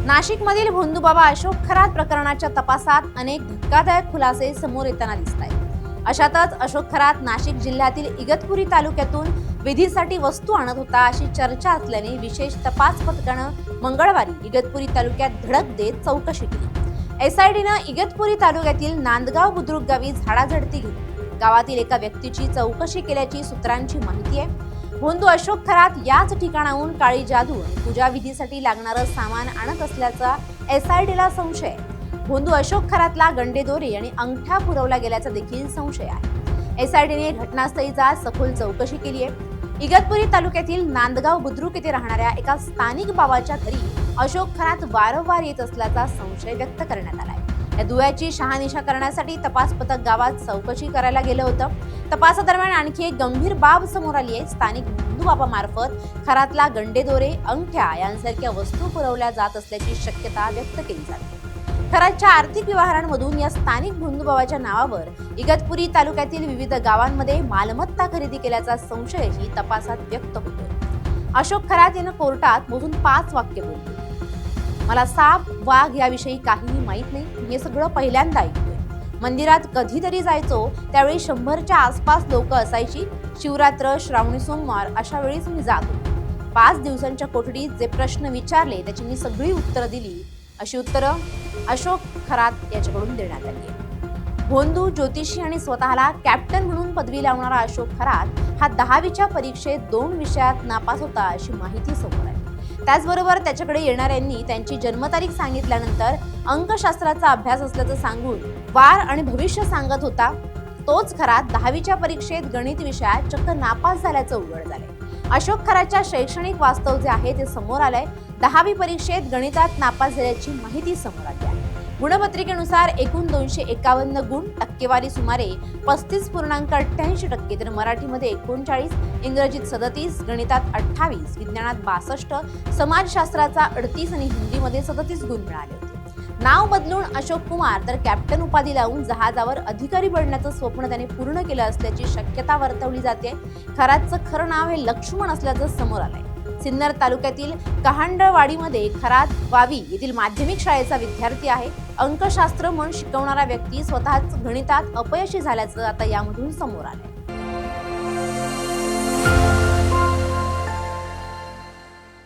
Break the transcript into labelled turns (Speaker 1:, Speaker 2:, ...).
Speaker 1: नाशिकमधील भोंदूबाबा अशोक खरात प्रकरणाच्या तपासात अनेक धक्कादायक खुलासे समोर येताना दिसत आहेत। अशातच अशोक खरात नाशिक जिल्ह्यातील इगतपुरी तालुक्यातून विधीसाठी वस्तू आणत होता अशी चर्चा असल्याने विशेष तपास पथकानं मंगळवारी इगतपुरी तालुक्यात धडक देत चौकशी केली। एसआयटीनं इगतपुरी तालुक्यातील नांदगाव बुद्रुक गावी झाडाझडती घेतली। गावातील एका व्यक्तीची चौकशी केल्याची सूत्रांची माहिती आहे। भोंदू अशोक खरात याच ठिकाणाहून काळी जादू आणि पूजा विधीसाठी लागणारं सामान आणत असल्याचा एसआयटीला संशय आहे। भोंदू अशोक खरातला गंडेदोरे आणि अंगठा पुरवला गेल्याचा देखील संशय आहे। एसआयटीने घटनास्थळीचा सखोल चौकशी केली आहे। इगतपुरी तालुक्यातील नांदगाव बुद्रुक येथे राहणाऱ्या एका स्थानिक बाबाच्या घरी अशोक खरात वारंवार येत असल्याचा संशय व्यक्त करण्यात आला आहे। या दुव्याची शहानिशा करण्यासाठी तपास पथक गावात चौकशी करायला गेलं होतं। तपासादरम्यान आणखी एक गंभीर बाब समोर आली आहे। स्थानिक भोंदूबाबा मार्फत खरातला गंडेदोरे, अंगठ्या यांसारख्या वस्तू पुरवल्या जात असल्याची शक्यता व्यक्त केली जाते। खरातच्या आर्थिक व्यवहारांमधून या स्थानिक भोंदूबाबाच्या नावावर इगतपुरी तालुक्यातील विविध गावांमध्ये मालमत्ता खरेदी केल्याचा संशयही तपासात व्यक्त होतोय। अशोक खरात यानं कोर्टात मोजून 5 वाक्य बोलले। मला साप वाघ याविषयी काहीही माहित नाही, हे सगळं पहिल्यांदा ऐकतोय। मंदिरात कधीतरी जायचो त्यावेळी 100च्या आसपास लोक असायची। शिवरात्र, श्रावणी सोमवार अशा वेळीच मी जात होतो। 5 दिवसांच्या कोठडीत जे प्रश्न विचारले त्याची मी सगळी उत्तरं दिली, अशी उत्तरं अशोक खरात याच्याकडून देण्यात आली। भोंदू ज्योतिषी आणि स्वतःला कॅप्टन म्हणून पदवी लावणारा अशोक खरात हा 10वीच्या परीक्षेत 2 विषयात नापास होता अशी माहिती समोर आली। त्याचबरोबर त्याच्याकडे येणाऱ्यांनी त्यांची जन्मतारीख सांगितल्यानंतर अंकशास्त्राचा अभ्यास असल्याचं सांगून वार आणि भविष्य सांगत होता। तोच खरात 10वीच्या परीक्षेत गणित विषयात चक्क नापास झाल्याचं उघड झालंय। अशोक खरातच्या शैक्षणिक वास्तव जे आहे ते समोर आलंय। 10वी परीक्षेत गणितात नापास झाल्याची माहिती समोर आली आहे। गुणपत्रिकेनुसार एकूण 251 गुण, टक्केवारी सुमारे 35.88%, तर मराठीमध्ये 39, इंग्रजीत 37, गणितात 28, विज्ञानात 62, समाजशास्त्राचा 38 आणि हिंदीमध्ये 37 गुण मिळाले होते। नाव बदलून अशोक कुमार तर कॅप्टन उपाधी लावून जहाजावर अधिकारी बनण्याचं स्वप्न त्याने पूर्ण केलं असल्याची शक्यता वर्तवली जाते। खरातचं खरं नाव हे लक्ष्मण असल्याचं समोर आलंय। सिन्नर तालुक्यातील कहांडळवाडीमध्ये खरात वावी येथील माध्यमिक शाळेचा विद्यार्थी आहे। अंकशास्त्र म्हणून शिकवणारा व्यक्ती स्वतःच गणितात अपयशी झाल्याचं आता यामधून समोर आलंय।